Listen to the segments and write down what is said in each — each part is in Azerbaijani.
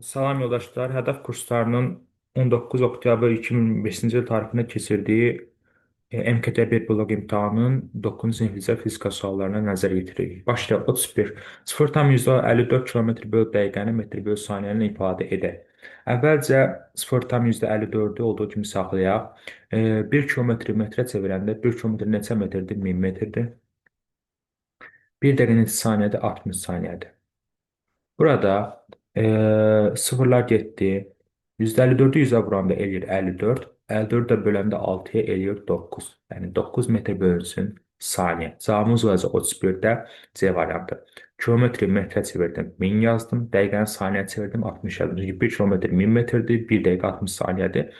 Salam yoldaşlar, Hədəf kurslarının 19 oktyabr 2025-ci il tarixində keçirdiyi MKT1 blok imtahanının 9-cu sinif fizika suallarına nəzər yetiririk. Başlayaq. 31. 0,54 km böl dəqiqəni metr böl saniyəni ifadə edək. Əvvəlcə 0,54-ü olduğu kimi saxlayaq. 1 kilometri metrə çevirəndə 1 kilometr neçə metrdir? 1000 metrdir. 1 dəqiqə neçə saniyədir? 60 saniyədir. Burada sıfırlar getdi. %54'ü 100'e vuranda eləyir 54. 54 də böləndə 6-ya eləyir 9. Yəni 9 metr bölünsün saniyə. Cavabımız olacaq 31-də C variantı. Kilometri metrə çevirdim, 1000 yazdım. Dəqiqəni saniyəyə çevirdim, 60 yazdım. Çünki 1 kilometr 1000 metrdir, 1 dəqiqə 60 saniyədir.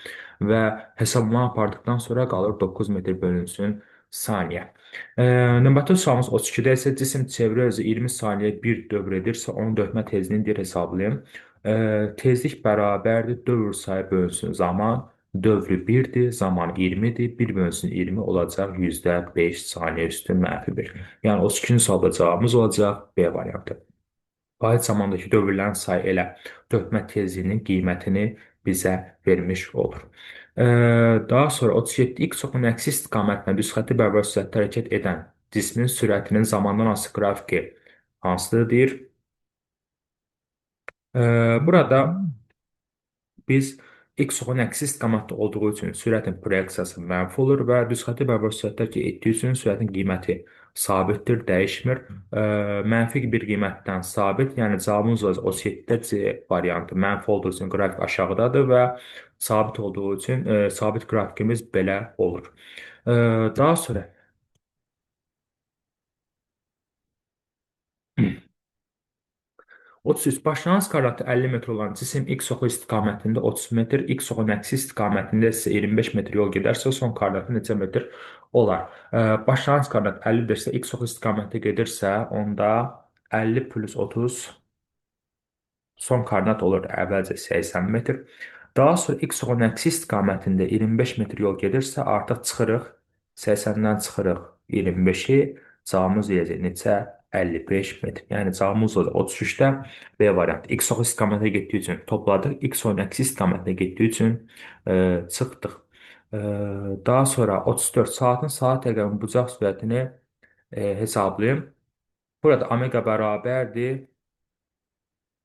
Və hesablama apardıqdan sonra qalır 9 metr bölünsün saniyə. Növbəti sualımız 32-də isə cisim çevrə özü 20 saniyə bir dövr edirsə, onun dövrmə tezliyini deyir hesablayın. Tezlik bərabərdir, dövr sayı bölünsün zaman, dövrü 1-dir, zaman 20-dir, 1 bölünsün 20 olacaq %5 saniyə üstü -1. Yəni 32-ci sualda cavabımız olacaq B variantı. Vahid zamandakı dövrlərin sayı elə dövrmə tezliyinin qiymətini bizə vermiş olur. Daha sonra 37 x çoxunun əksi istiqamətlə düz xətti bərabər sürətdə hərəkət edən cismin sürətinin zamandan asılı qrafiki hansıdır deyir. Burada biz x çoxunun əksi istiqamətdə olduğu üçün sürətin proyeksiyası mənfi olur və düz xətti bərabər sürətdə hərəkət etdiyi üçün sürətin qiyməti sabitdir, dəyişmir. Mənfi bir qiymətdən sabit, yəni cavabımız olacaq 37-də C variantı. Mənfi olduğu üçün qrafik aşağıdadır və sabit olduğu üçün sabit qrafikimiz belə olur. Daha sonra 33 başlanğıc koordinatı 50 metr olan cisim x oxu istiqamətində 30 metr, x oxunun əksi istiqamətində isə 25 metr yol gedərsə, son koordinatı neçə metr olar? Başlanğıc koordinat 50-dirsə, x oxu istiqamətdə gedirsə, onda 50 plus 30 son koordinat olur əvvəlcə 80 metr. Daha sonra x oxunun əksi istiqamətində 25 metr yol gedirsə, artıq çıxırıq, 80-dən çıxırıq 25-i, cavabımız deyəcək neçə? 55 metr. Yəni cavabımız olacaq 33-də B variantı. X oxu istiqamətə getdiyi üçün topladıq, x oxunun əksi istiqamətə getdiyi üçün çıxdıq. E, Daha sonra 34 saat rəqəmin bucaq sürətini hesablayın. Burada omega bərabərdir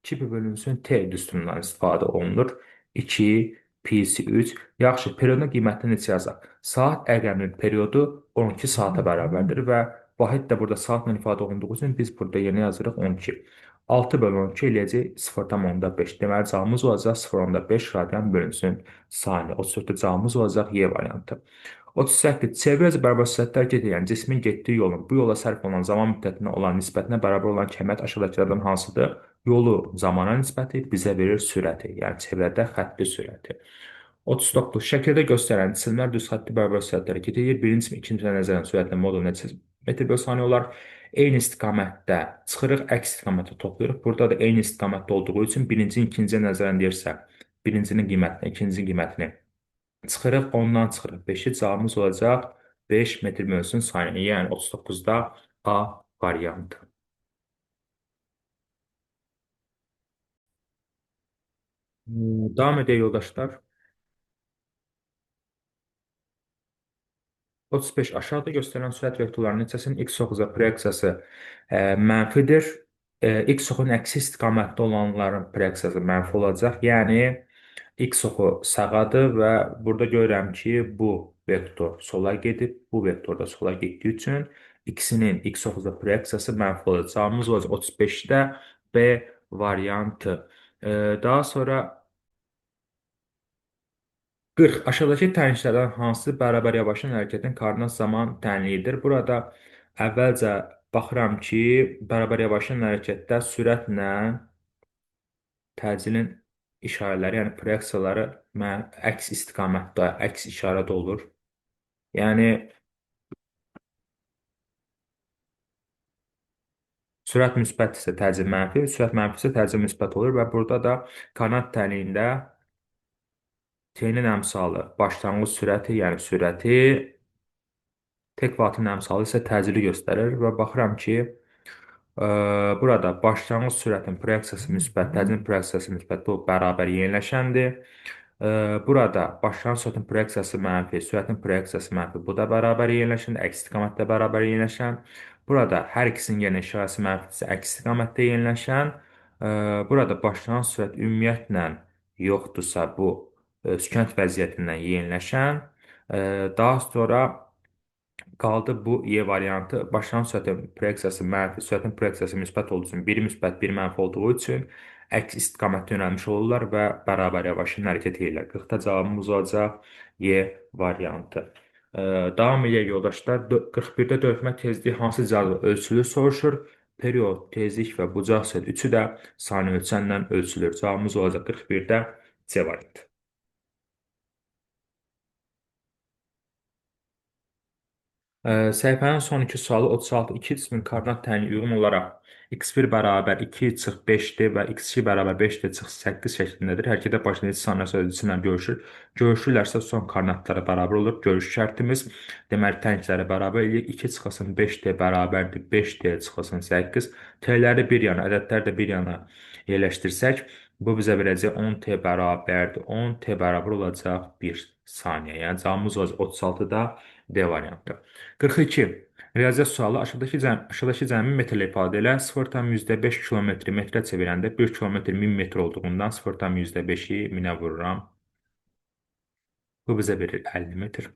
2 bölünsün T düsturundan istifadə olunur. 2, p'si 3. Yaxşı, periodun qiymətini neçə yazaq? Saat rəqəminin periodu 12 saata bərabərdir və vahid də burada saatla ifadə olunduğu üçün biz burada yeni yazırıq 12. 6 bölü 12 eləyəcək 0,5. Deməli, cavabımız olacaq 0,5 radian bölünsün saniyə. 34-də cavabımız olacaq Y variantı. 38. Çevrəcə bərabər sürətdə hərəkət edən cismin getdiyi yolun bu yola sərf olunan zaman müddətinə olan nisbətinə bərabər olan kəmiyyət aşağıdakılardan hansıdır? Yolu zamana nisbəti bizə verir sürəti, yəni çevrədə xətti sürəti. 39. Şəkildə göstərən cisimlər düz xətti bərabər sürətdə hərəkət edir. Birinci və ikinci nəzərən sürətlə modul neçə metr bölü saniyə olar? Eyni istiqamətdə çıxırıq, əks istiqamətdə toplayırıq. Burada da eyni istiqamətdə olduğu üçün birinci, ikinciyə nəzərən deyirsə, birincinin qiymətini, ikincinin qiymətini çıxırıq, ondan çıxırıq. 5-i cavabımız olacaq 5 metr bölünsün saniyə, yəni 39-da A variantı. Davam edək yoldaşlar. 35 aşağıda göstərilən sürət vektorlarının neçəsinin x oxuza proyeksiyası mənfidir. X oxunun əksi istiqamətdə olanların proyeksiyası mənfi olacaq. Yəni x oxu sağadır və burada görürəm ki, bu vektor sola gedib, bu vektor da sola getdiyi üçün ikisinin x oxuza proyeksiyası mənfi olacaq. Cavabımız olacaq 35-də B variantı. Daha sonra 40. Aşağıdakı tənliklərdən hansı bərabər yavaşın hərəkətin koordinat zaman tənliyidir? Burada əvvəlcə baxıram ki, bərabər yavaşın hərəkətdə sürətlə təcilin işarələri, yəni proyeksiyaları əks istiqamətdə, əks işarədə olur. Yəni sürət müsbətdirsə təcil mənfi, sürət mənfisə təcil müsbət olur və burada da koordinat tənliyində T-nin əmsalı başlanğıc sürəti, yəni sürəti tek vaxtın əmsalı isə təcili göstərir və baxıram ki, Burada başlanğıc sürətin proyeksiyası müsbət, təcrid proyeksiyası müsbət, bu bərabər yeniləşəndir. Burada başlanğıc sürətin proyeksiyası mənfi, sürətin proyeksiyası mənfi, bu da bərabər yeniləşən, əks istiqamətdə bərabər yeniləşən. Burada hər ikisinin yenə işarəsi mənfidirsə, əks istiqamətdə yeniləşən. Burada başlanğıc sürət ümumiyyətlə yoxdursa, bu sükut vəziyyətindən yeniləşən. Daha sonra qaldı bu E variantı. Başlanğıc sürətin proyeksiyası mənfi, sürətin proyeksiyası müsbət olduğu üçün, biri müsbət, biri mənfi olduğu üçün əks istiqamətdə yönəlmiş olurlar və bərabər yavaşın hərəkət edirlər. 40-da cavabımız olacaq E variantı. Davam edək yoldaşlar. 41-də dövmə tezliyi hansı cihazla ölçülür soruşur. Period, tezlik və bucaq sürət üçü də saniyə ölçənlə ölçülür. Cavabımız olacaq 41-də C variantı. Səhifənin son iki sualı 36 2 cismin koordinat təyini uyğun olaraq x1 bərabər 2 çıx 5-dir və x2 bərabər 5-dir çıx 8 şəklindədir. Hərəkətə başlayıcı saniyə sözcüsü ilə görüşür. Görüşürlərsə son koordinatları bərabər olur. Görüş şərtimiz deməli tənkləri bərabər eləyir. 2 çıxasın 5D bərabərdir 5D çıxasın 8. T'ləri bir yana, ədədləri də bir yana yerləşdirsək, bu bizə verəcək 10T bərabərdir. 10T bərabər olacaq 1 saniyə. Yəni cavabımız olacaq 36-da D variantı. 42. Riyaziyyat sualı aşağıdakı cəmi metrlə ifadə elə. 0,5 kilometri metrə çevirəndə 1 kilometr 1000 metr olduğundan 0,5-i 1000-ə vururam. Bu bizə verir 50 metr.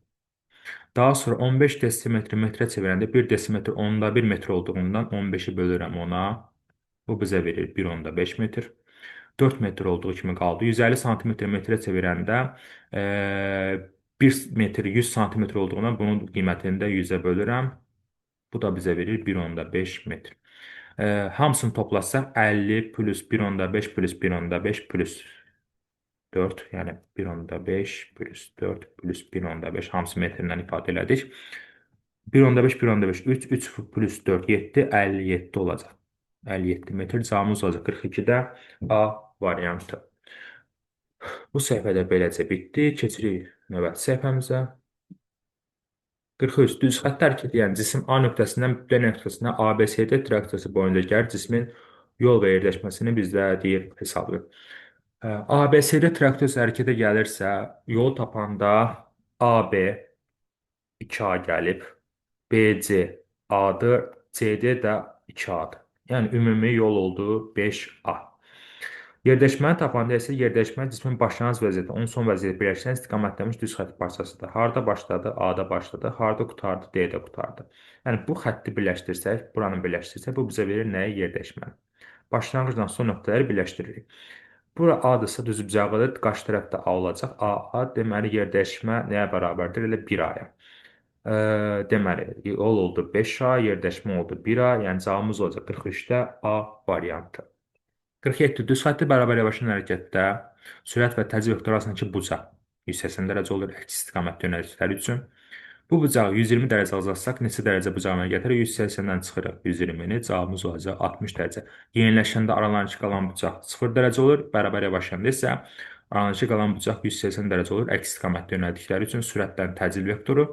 Daha sonra 15 desimetri metrə çevirəndə 1 desimetr 10,1 metr olduğundan 15-i bölürəm 10-a. Bu bizə verir 1,5 metr. 4 metr olduğu kimi qaldı. 150 santimetr metrə çevirəndə 1 metr 100 santimetr olduğundan bunun qiymətini də 100-ə bölürəm. Bu da bizə verir 1,5 metr. Hamısını toplasaq 50 plus 1,5 plus 1,5 plus 4, yəni 1,5 plus 4 plus 1,5 hamısı metrlə ifadə elədik. 1,5 1,5 3 3 plus 4 7 57 olacaq. 57 metr cavabımız olacaq 42-də A variantı. Bu səhifədə beləcə bitdi. Keçirik növbəti səhifəmizə. 43. Düz xəttə hərəkət edən cisim A nöqtəsindən B nöqtəsinə ABCD traksiyası boyunca gəlir cismin yol və yerləşməsini bizdə deyir hesablayır. ABCD traksiyası hərəkətə gəlirsə, yol tapanda AB 2A gəlib, BC A-dır, CD də 2A-dır. Yəni ümumi yol oldu 5A. Yerləşməni tapanda isə yerləşmə cismin başlanğıc vəziyyəti, onun son vəziyyəti birləşən istiqamətlənmiş düz xətt parçasıdır. Harda başladı? A-da başladı. Harda qurtardı? D-də qurtardı. Yəni bu xətti birləşdirsək, buranı birləşdirsək, bu bizə verir nəyə? Yerləşməni. Başlanğıcdan son nöqtələri birləşdiririk. Bura A-dırsa düz bucağıdır, qarşı tərəfdə A olacaq. A, deməli yerləşmə nəyə bərabərdir? Elə 1A-ya. Deməli, yol oldu 5A, yerləşmə oldu 1A, yəni cavabımız olacaq 43-də A variantı. 47. Düz xətti bərabər yavaşın hərəkətdə sürət və təcrid vektoru arasındakı bucaq 180 dərəcə olur əks istiqamət yönəlikləri üçün. Bu bucağı 120 dərəcə azaltsaq neçə dərəcə bucağına gətirir? 180-dən çıxırıq 120-ni, cavabımız olacaq 60 dərəcə. Yeniləşəndə aralarındakı qalan bucaq 0 dərəcə olur, bərabər yavaşanda isə aralarındakı qalan bucaq 180 dərəcə olur əks istiqamətdə yönəldikləri üçün sürətlərin təcrid vektoru.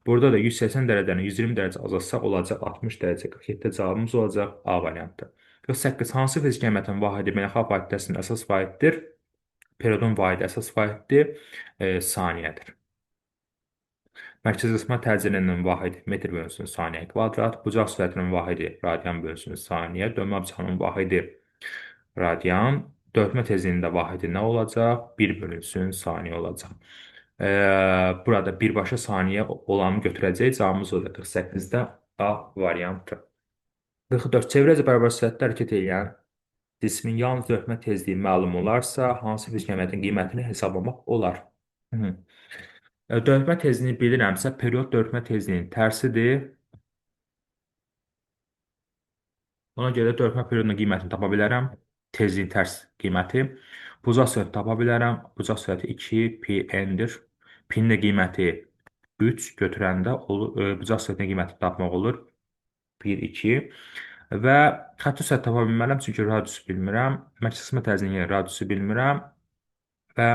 Burada da 180 dərəcəni 120 dərəcə azaltsaq olacaq 60 dərəcə. 47-də cavabımız olacaq A variantı. 48. Hansı fiziki əməliyyatın vahidi beynəlxalq vahidəsinin əsas vahiddir? Periodun vahidi əsas vahiddir, saniyədir. Mərkəzi qismə təcridinin vahidi metr bölünsün saniyə kvadrat, bucaq sürətinin vahidi radian bölünsün saniyə, dönmə bucağının vahidi radian, dörtmə tezliyində vahidi nə olacaq? 1 bölünsün saniyə olacaq. Burada birbaşa saniyə olanı götürəcək, cavabımız olacaq 48-də A variantı. 44. Çevrəcə bərabər sürətdə hərəkət edən cismin yalnız dörtmə tezliyi məlum olarsa, hansı fiziki əməliyyatın qiymətini hesablamaq olar? Dörtmə tezliyini bilirəmsə, period dörtmə tezliyinin tərsidir. Ona görə dörtmə periodunun qiymətini tapa bilərəm. Tezliyin tərs qiyməti. Bucaq sürəti tapa bilərəm. Bucaq sürəti 2 pi n-dir. Pin də qiyməti 3 götürəndə bucaq sürətinin qiymətini tapmaq olur. 1, 2 və xətti sürət tapa bilmərəm, çünki radiusu bilmirəm. Mərkəzi qismət təcridinin radiusu bilmirəm və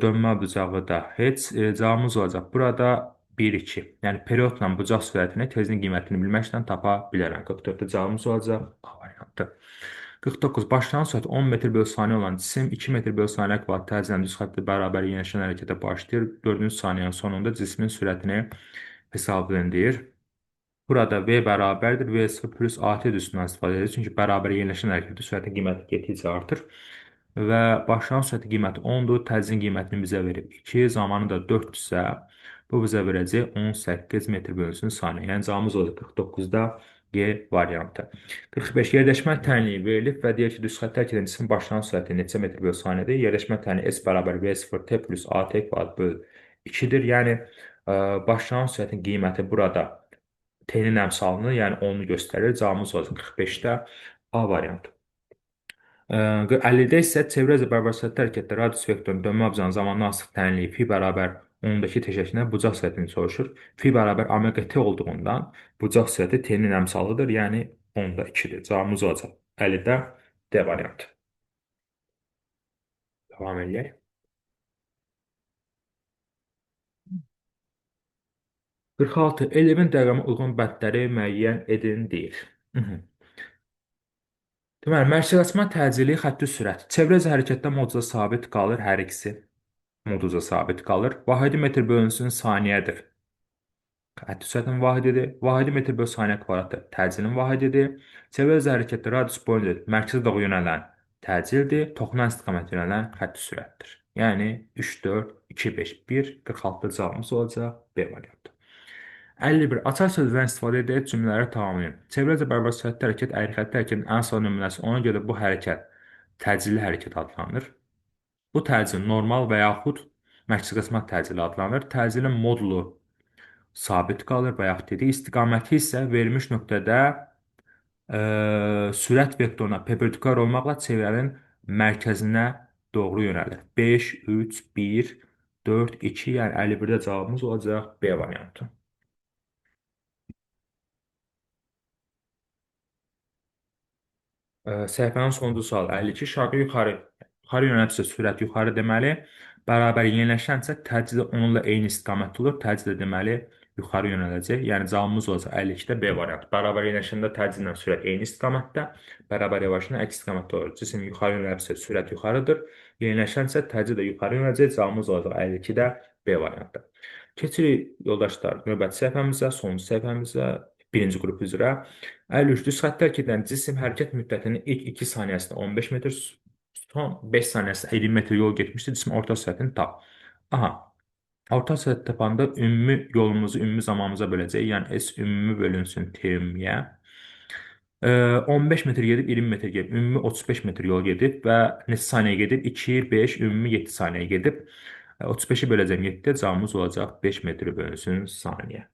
dönmə bucağı da heç. Cavabımız olacaq burada 1-2. Yəni periodla bucaq sürətini, tezinin qiymətini bilməklə tapa bilərəm. 44-də cavabımız olacaq A variantı. 49. Başlanğıc sürəti 10 metr bölü saniyə olan cisim 2 metr bölü saniyə kvadrat təzyiqlə düz xəttə bərabər yeniləşən hərəkətə başlayır. 4-cü saniyənin sonunda cismin sürətini hesablayın deyir. Burada V bərabərdir. V0 plus AT üstündən istifadə edilir. Çünki bərabər yerləşən hərəkətdə sürətin qiyməti getdikcə artır. Və başlanğıc sürəti qiyməti 10-dur. Təcrin qiymətini bizə verib 2. Zamanı da 4-dürsə, bu bizə verəcək 18 metr bölünsün saniyə. Yəni cavabımız olacaq 49-da G variantı. 45. Yerləşmə tənliyi verilib və deyir ki, düz xəttə hərəkət edən cismin başlanğıc sürəti neçə metr bölü saniyədir? Yerləşmə tənliyi S bərabər V0 T plus AT kvadrat bölü 2-dir. Yəni başlanğıc sürətin qiyməti burada T-nin əmsalını, yəni 10-u göstərir. Cavabımız olacaq 45-də A variantı. 50-də isə çevrə bərabər sürətli hərəkətdə radius vektorunun dönmə abzanın zamandan asılı tənliyi fi bərabər 10-dakı təşəkküldən bucaq sürətini soruşur. Fi bərabər omega t olduğundan bucaq sürəti T-nin əmsalıdır, yəni 10-da 2-dir. Cavabımız olacaq 50-də D variantı. Davam edək. 46. Element diaqramı uyğun bəndləri müəyyən edin deyir. Deməli, mərkəzləşmə təcili xətti sürət. Çevrə üzrə hərəkətdə modulda sabit qalır, hər ikisi modulda sabit qalır. Vahidi metr bölünsün saniyədir. Xətti sürətin vahididir. Vahidi metr bölü saniyə kvadratı təcilin vahididir. Çevrə üzrə hərəkətdə radius boyunca mərkəzə doğru yönələn təcildir. Toxunan istiqamətə yönələn xətti sürətdir. Yəni 3, 4, 2, 5, 1, 46 cavabımız olacaq B variantı. 51. Açar sözlərdən istifadə edərək cümlələri tamamlayın. Çevrə üzrə bərabər sürətli hərəkət, əyrixətli hərəkətin ən son nümunəsi. Ona görə bu hərəkət təcilli hərəkət adlanır. Bu təcil normal və yaxud mərkəzləşmə təcili adlanır. Təcilin modulu sabit qalır və yaxud dedik. İstiqaməti isə verilmiş nöqtədə sürət vektoruna perpendikülər olmaqla çevrənin mərkəzinə doğru yönəlir. 5, 3, 1, 4, 2, yəni 51-də cavabımız olacaq B variantı. Səhifənin sonuncu sualı 52. Şarkı yuxarı yönəldirsə sürət yuxarı deməli, bərabər yeniləşənsə təcili onunla eyni istiqamətdə olur. Təcili deməli yuxarı yönələcək. Yəni cavabımız olacaq 52-də B variantı. Bərabər yeniləşəndə təcillə sürət eyni istiqamətdə, bərabər yavaşında əks istiqamətdə olur. Cisim yuxarı yönəlirsə sürət yuxarıdır. Yeniləşənsə təcil də yuxarı yönələcək. Cavabımız olacaq 52-də B variantı. Keçirik yoldaşlar növbəti səhifəmizə, sonuncu səhifəmizə. Birinci qrup üzrə 53 düz xəttə hərəkət edən cisim hərəkət müddətinin ilk 2 saniyəsində 15 metr, son 5 saniyəsində 20 metr yol getmişdir. Cisim orta sürətini tap. Aha, orta sürət tapanda ümumi yolumuzu ümumi zamanımıza böləcək. Yəni S ümumi bölünsün T ümumiyə. 15 metr gedib 20 metr gedib. Ümumi 35 metr yol gedib və neçə saniyə gedib? 2, 5, ümumi 7 saniyə gedib. 35-i böləcəm 7-də cavabımız olacaq 5 metr bölünsün saniyə.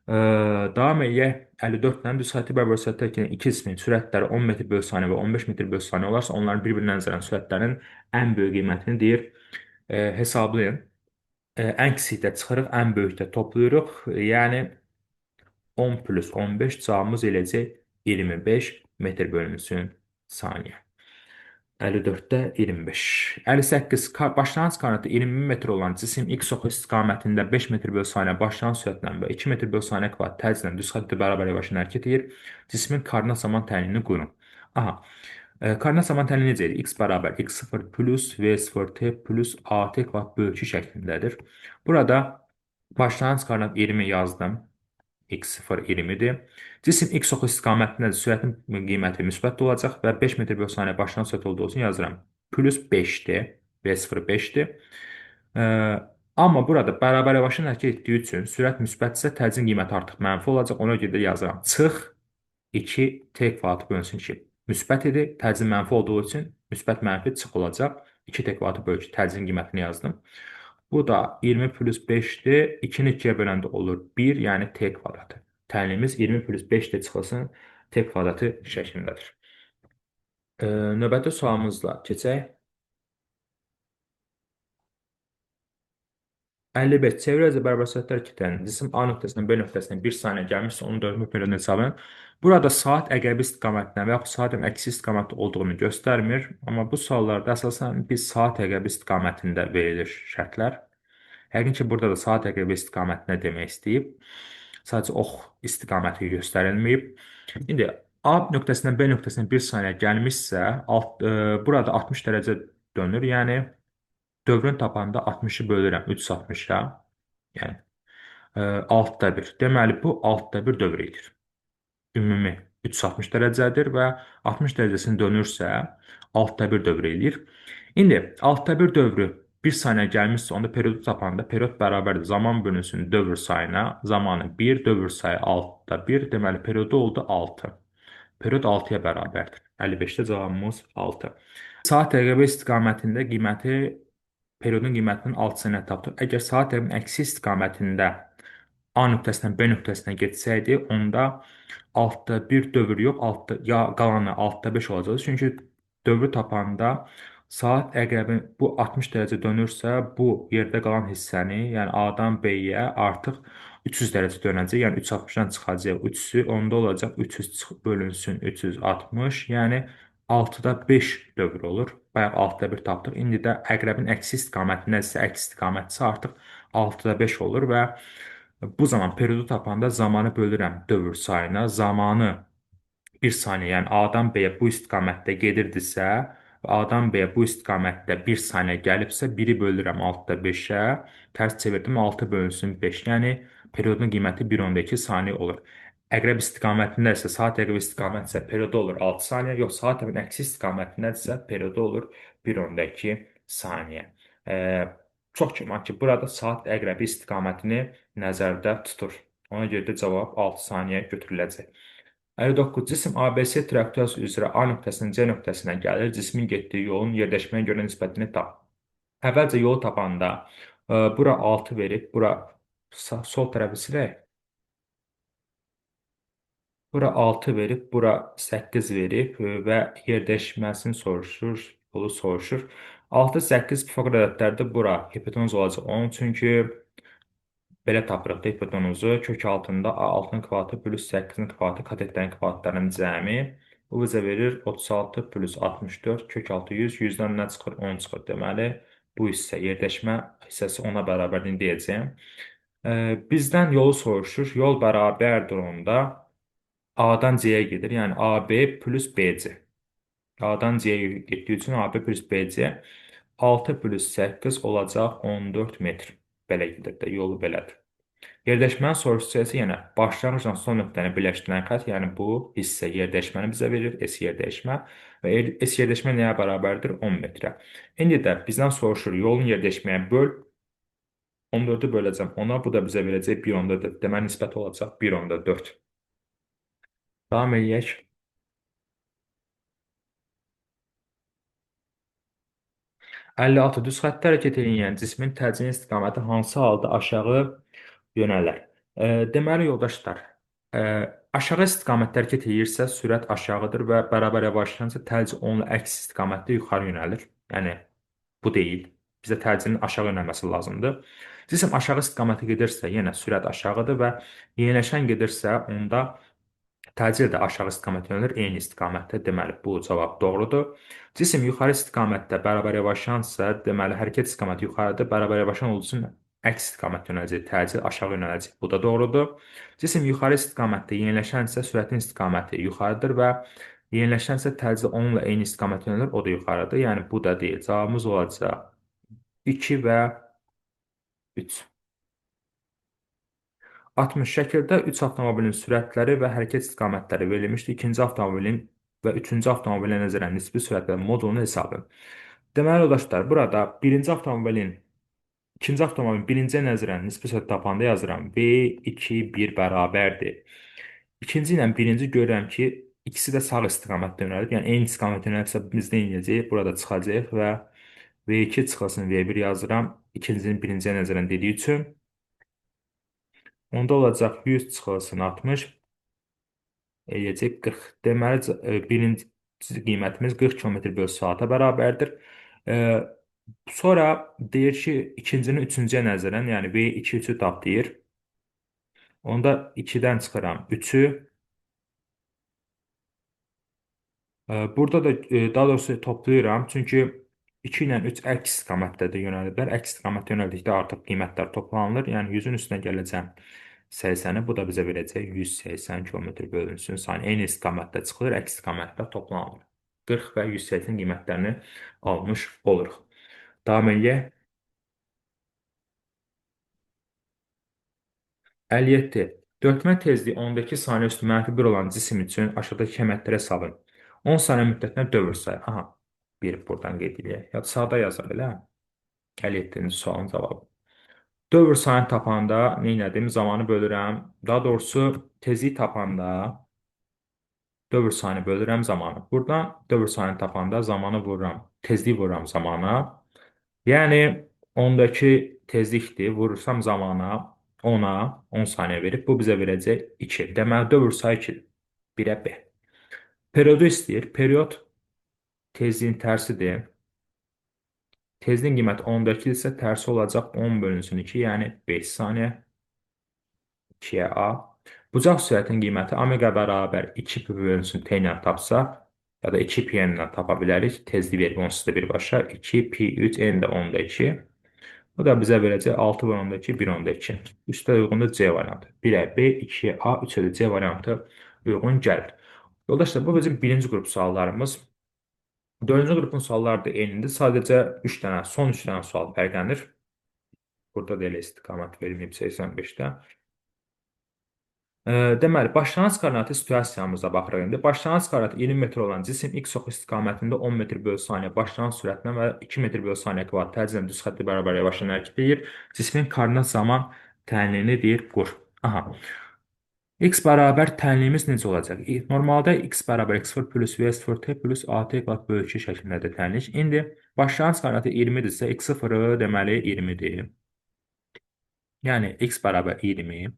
Davam edək 54-dən düz xətti bərabər sürətdə hərəkət edən iki cismin sürətləri 10 metr bölü saniyə və 15 metr bölü saniyə olarsa, onların bir-birindən nəzərən sürətlərinin ən böyük qiymətini deyir, hesablayın. Ən kiçikdə çıxırıq, ən böyükdə toplayırıq. Yəni 10 plus 15 cavabımız eləcək 25 metr bölünsün saniyə. 54-də 25. 58. Başlanğıc koordinatı 20 metr olan cisim x oxu istiqamətində 5 metr bölü saniyə başlanğıc sürətlə və 2 metr bölü saniyə kvadrat təcillə düz xəttə bərabər yavaşın hərəkət edir. Cismin koordinat zaman tənliyini qurun. Aha. Koordinat zaman tənliyi necə edir? X bərabər x0 plus v0 t plus at kvadrat bölü 2 şəklindədir. Burada başlanğıc koordinat 20 yazdım. X0 20-dir. Cisim x oxu istiqamətində sürətin qiyməti müsbət olacaq və 5 metr bölü saniyə başlanğıc sürəti olduğu üçün yazıram. Plus 5-dir. V0 5-dir. Amma burada bərabər yavaşın hərəkət etdiyi üçün sürət müsbətsə təcrin qiyməti artıq mənfi olacaq. Ona görə də yazıram. Çıx 2 t kvadratı bölünsün 2. Müsbət idi. Təcrin mənfi olduğu üçün müsbət mənfi çıx olacaq. 2 t kvadratı bölü 2 təcrin qiymətini yazdım. Bu da 20 plus 5'dir. 2'ni 2'ye böləndə olur 1, yəni t kvadratı. Tənliyimiz 20 plus 5'də çıxılsın t kvadratı şəklindədir. Növbəti sualımızla keçək. 55. Çevrə üzrə bərabər sürətlə hərəkət edən cisim A nöqtəsindən B nöqtəsinə 1 saniyə gəlmişsə, onun dönmə periyodunu hesablayın. Burada saat əqrəbi istiqamətində və yaxud saatın əksi istiqamətdə olduğunu göstərmir. Amma bu suallarda əsasən biz saat əqrəbi istiqamətində verilir şərtlər. Yəqin ki, burada da saat əqrəbi istiqamətinə demək istəyib. Sadəcə ox istiqaməti göstərilməyib. İndi A nöqtəsindən B nöqtəsinə 1 saniyə gəlmişsə, burada 60 dərəcə dönür. Yəni dövrün tapanda 60-ı bölürəm 360-a. Yəni 6-da 1. Deməli bu 6-da 1 dövr edir. Ümumi 360 dərəcədir və 60 dərəcəsini dönürsə 6-da 1 dövr eləyir. İndi 6-da 1 dövrü 1 saniyə gəlmişsə, onda periodu tapanda period bərabərdir. Zaman bölünsün dövr sayına. Zamanı 1, dövr sayı 6-da 1. Deməli periodu oldu 6. Period 6-ya bərabərdir. 55-də cavabımız 6. Saat əqrəbi istiqamətində qiyməti periodun qiymətinin 6 saniyə tapdıq. Əgər saat əqrəbinin əksi istiqamətində A nöqtəsindən B nöqtəsinə getsəydi, onda 6-da 1 dövr yox, 6 ya qalanı 6-da 5 olacaq. Çünki dövrü tapanda saat əqrəbi bu 60 dərəcə dönürsə, bu yerdə qalan hissəni, yəni A-dan B-yə artıq 300 dərəcə dönəcək. Yəni 360-dan çıxacaq 3-ü, onda olacaq 300 bölünsün 360, yəni 6-da 5 dövr olur. Bayaq 6-da 1 tapdıq. İndi də əqrəbin əksi istiqamətindəsə, əks istiqamətsə artıq 6-da 5 olur və bu zaman periodu tapanda zamanı bölürəm dövr sayına. Zamanı 1 saniyə, yəni A-dan B-yə bu istiqamətdə gedirdisə, A-dan B-yə bu istiqamətdə 1 saniyə gəlibsə, 1-i bölürəm 6-da 5-ə, tərs çevirdim 6 bölünsün 5, yəni periodun qiyməti 1,2 saniyə olur. Əqrəb istiqamətində isə, saat əqrəb istiqamətsə periodu olur 6 saniyə, yox, saat əqrəbin əksi istiqamətində isə periodu olur 1,2 saniyə. Çox güman ki, burada saat əqrəbi istiqamətini nəzərdə tutur. Ona görə də cavab 6 saniyə götürüləcək. 59. Cisim ABC trayektoriyası üzrə A nöqtəsindən C nöqtəsinə gəlir. Cismin getdiyi yolun yerləşməyə görə nisbətini tap. Əvvəlcə yolu tapanda bura 6 verib, bura sol tərəfi silək. Bura 6 verib, bura 8 verib və yerdəşməsini soruşur, yolu soruşur. 6, 8 fəqət ədədlərdə bura hipotenuz olacaq. Onun çünki belə tapırıq da hipotenuzu. Kök altında A6-nın kvadraты plus 8-in kvadraты katetlərin kvadratlarının cəmi. Bu bizə verir 36 plus 64 kök altı 100. 100-dən nə çıxır? 10 çıxır. Deməli, bu hissə yerləşmə hissəsi ona bərabərdir deyəcəyim. Bizdən yolu soruşur. Yol bərabərdir onda. A-dan C-yə gedir. Yəni AB plus BC. A-dan C-yə getdiyi üçün AB plus BC 6 plus 8 olacaq 14 metr. Belə gedir də, yolu belədir. Yerləşmənin soruşacaqsa yenə başlanğıcla son nöqtəni birləşdirən xətt, yəni bu hissə yerdəşməni bizə verir, S yerdəşmə və S yerdəşmə nəyə bərabərdir? 10 metrə. İndi də bizdən soruşur, yolun yerdəşməyə böl, 14-ü böləcəm ona, bu da bizə verəcək 1,4. Deməli, nisbəti olacaq 1,4. Davam edək. 56. Düz xəttdə hərəkət edən cismin təcili istiqaməti hansı halda aşağı yönələr? Deməli, yoldaşlar, aşağı istiqamətdə hərəkət edirsə, sürət aşağıdır və bərabər yavaşlanırsa, təcil onunla əks istiqamətdə yuxarı yönəlir. Yəni, bu deyil. Bizə təcilin aşağı yönəlməsi lazımdır. Cisim aşağı istiqamətə gedirsə, yenə sürət aşağıdır və yeniləşən gedirsə, onda təcil də aşağı istiqamətə yönəlir, eyni istiqamətdə. Deməli, bu cavab doğrudur. Cisim yuxarı istiqamətdə bərabər yavaşlansa, deməli, hərəkət istiqaməti yuxarıdır. Bərabər yavaşlan olduğu üçün əks istiqamətə yönələcək, təcil aşağı yönələcək. Bu da doğrudur. Cisim yuxarı istiqamətdə yeniləşənsə, sürətin istiqaməti yuxarıdır və yeniləşənsə təcil onunla eyni istiqamətə yönəlir, o da yuxarıdır. Yəni, bu da deyil. Cavabımız olacaq 2 və 3. 60 şəkildə 3 avtomobilin sürətləri və hərəkət istiqamətləri verilmişdir. İkinci avtomobilin və üçüncü avtomobilə nəzərən nisbi sürətlər modulunu hesablayın. Deməli, yoldaşlar, burada ikinci avtomobilin birinciyə nəzərən nisbi sürət tapanda yazıram. V2, 1 bərabərdir. İkinci ilə birinci görürəm ki, ikisi də sağ istiqamətdə yönəlib. Yəni, eyni istiqamətdə yönəlibsə biz nə edəcəyik? Burada çıxacaq və V2 çıxılsın V1 yazıram. İkincinin birinciyə nəzərən dediyi üçün. Onda olacaq 100 çıxılsın 60, eləyəcək 40. Deməli, birinci qiymətimiz 40 km/saata bərabərdir. Sonra deyir ki, ikincinin üçüncüyə nəzərən, yəni V2 3-ü tap deyir. Onda 2-dən çıxıram 3-ü. Burada da daha doğrusu toplayıram. Çünki 2 ilə 3 əks istiqamətdə yönəliblər. Əks istiqamətdə yönəldikdə artıq qiymətlər toplanılır. Yəni 100-ün üstünə gələcəm 80-i, bu da bizə verəcək 180 km bölünsün sayın. Eyni istiqamətdə çıxılır, əks istiqamətdə toplanılır. 40 və 180 qiymətlərini almış oluruq. Davam edək. 57. Dörtmə tezliyi 10-dakı saniyə üstü -1 olan cisim üçün aşağıdakı əməliyyatları hesablayın. 10 saniyə müddətinə dövr sayı. Aha, bir buradan qeyd edək. Ya sağda yazar elə. 57-ci sualın cavabı. Dövr sayını tapanda nə etdim? Zamanı bölürəm. Daha doğrusu tezliyi tapanda dövr sayını bölürəm zamanı. Buradan dövr sayını tapanda zamanı vururam. Tezliyi vururam zamana. Yəni 10-dakı tezlikdir. Vurursam zamana 10-a 10 saniyə verib. Bu bizə verəcək 2. Deməli dövr sayı 2-dir. 1-ə B. Periodu istəyir. Period tezliyin tərsidir. Tezliyin qiyməti 10-dakı isə tərsi olacaq 10 bölünsün 2, yəni 5 saniyə. 2-yə A. Bucaq sürətinin qiyməti omega bərabər 2 pi bölünsün T ilə tapsaq, ya da 2 pi n ilə tapa bilərik. Tezlik verib onsuz da birbaşa. 2 pi 3 n də 10-da 2. Bu da bizə verəcək 6 bölü 10-da 2, 1 10-da 2. Üstə uyğundur C variantı. 1-ə B, 2-yə A, 3-ə də C variantı uyğun gəlir. Yoldaşlar, bu bizim birinci qrup suallarımız. Dördüncü qrupun sualları da eynidir. Sadəcə 3 dənə, son 3 dənə sual fərqlənir. Burada da elə istiqamət verilməyib 85-də. Deməli, başlanğıc koordinatı situasiyamıza baxırıq indi. Başlanğıc koordinatı 20 metr olan cisim x ox istiqamətində 10 metr bölü saniyə başlanğıc sürətinə və 2 metr bölü saniyə kvadrat təcrübə düz xətti bərabər yavaşdan hərəkət edir. Cismin koordinat zaman tənliyini deyir qur. Aha. X bərabər tənliyimiz necə olacaq? Normalda x bərabər x0 plus v0 t plus at qat bölü 2 şəklindədir tənlik. İndi başlanğıc koordinatı 20-dirsə x0 deməli 20-dir. Yəni x bərabər 20.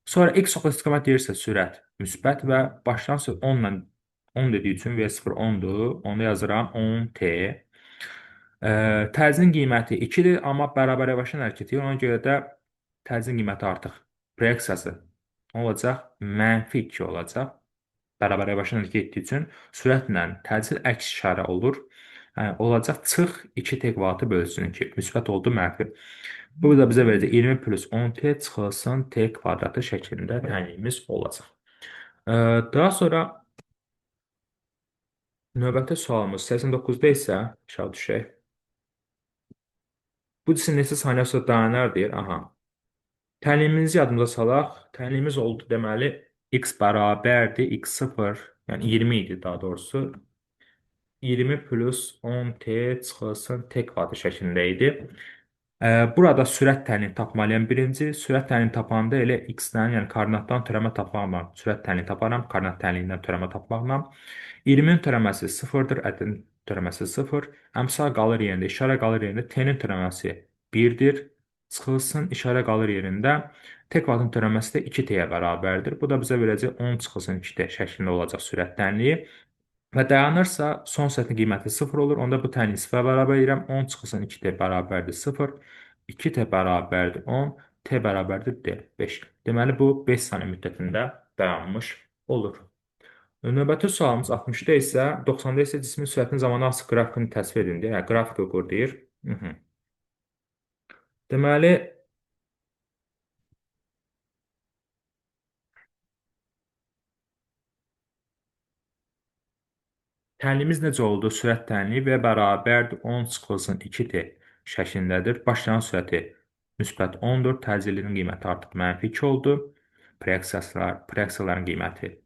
Sonra x ox istiqamət deyirsə sürət müsbət və başlanğıc 10 ilə 10 dediyi üçün V0 10-dur. Onda yazıram 10t. Təzinin qiyməti 2-dir, amma bərabər yavaşın hərəkəti. Ona görə də təzinin qiyməti artıq proyeksiyası olacaq, -2 olacaq. Bərabər yavaşın hərəkət etdiyi üçün sürətlə təcil əks işarə olur. Olacaq çıx 2t kvadratı bölünsün 2. Müsbət oldu, mənfi. Bu da bizə verəcək 20 plus 10t çıxılsın t kvadratı şəklində tənliyimiz olacaq. Daha sonra növbəti sualımız 89-da isə aşağı düşək. Bu cisim neçə saniyə sonra dayanar deyir. Aha. Tənliyimizi yadımıza salaq. Tənliyimiz oldu deməli x bərabərdir x0, yəni 20 idi daha doğrusu. 20 plus 10t çıxılsın t kvadratı şəklində idi. Burada sürət tənliyini tapmalıyam birinci. Sürət tənliyini tapanda elə x-dən, yəni koordinatdan törəmə tapmaqla sürət tənliyini taparam. Koordinat tənliyindən törəmə tapmaqla. 20-nin törəməsi 0-dır, ədədin törəməsi 0. Əmsal qalır yerində, işarə qalır yerində. T-nin törəməsi 1-dir. Çıxılsın, işarə qalır yerində. T kvadratın törəməsi də 2t-yə bərabərdir. Bu da bizə verəcək 10 çıxılsın 2t şəklində olacaq sürət tənliyi. Və dayanırsa, son səthin qiyməti 0 olur. Onda bu tənliyi 0-a bərabər edirəm. 10 çıxılsın 2t bərabərdir 0. 2t bərabərdir 10. T bərabərdir D, 5. Deməli, bu 5 saniyə müddətində dayanmış olur. Növbəti sualımız 60-da isə 90-da isə cismin sürətinin zamanı hansı qrafikini təsvir edin deyir. Yəni, qrafiki qur deyir. Deməli, tənliyimiz necə oldu? Sürət tənliyi və bərabərdir 10 çıxılsın 2t şəklindədir. Başlayan sürəti müsbət 10-dur. Təcillinin qiyməti artıq -2 oldu. Proyeksiyaların qiyməti.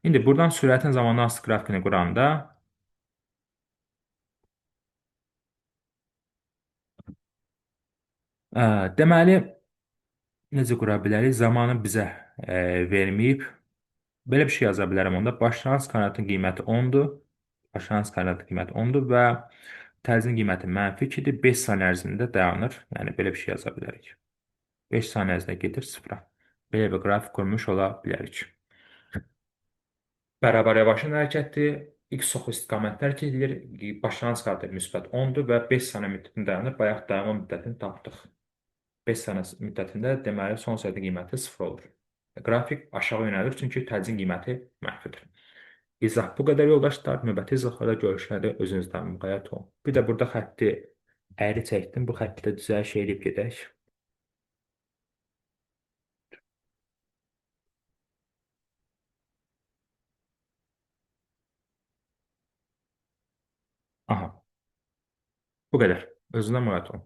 İndi buradan sürətin zamanı hansı qrafikini quranda deməli, necə qura bilərik? Zamanı bizə verməyib. Belə bir şey yaza bilərəm onda. Başlanğıc koordinatın qiyməti 10-dur. Başlanğıc koordinatın qiyməti 10-dur və təzinin qiyməti -2-dir. 5 saniyə ərzində dayanır. Yəni, belə bir şey yaza bilərik. 5 saniyə ərzində gedir 0-a. Belə bir qrafik qurmuş ola bilərik. Bərabər yavaşın hərəkətdir. X ox istiqamətdə hərəkət edilir. Başlanğıc koordinatı müsbət 10-dur və 5 saniyə müddətində dayanır. Bayaq dayanma müddətini tapdıq. 5 saniyə müddətində deməli son sürətin qiyməti 0 olur. Qrafik aşağı yönəlir çünki təcrin qiyməti mənfidir. İzah bu qədər yoldaşlar. Növbəti izahlarda görüşəndə özünüzdən müğayət olun. Bir də burada xətti əyri çəkdim. Bu xətti də düzəliş edib gedək. Aha, bu qədər. Özünə müğayət olun.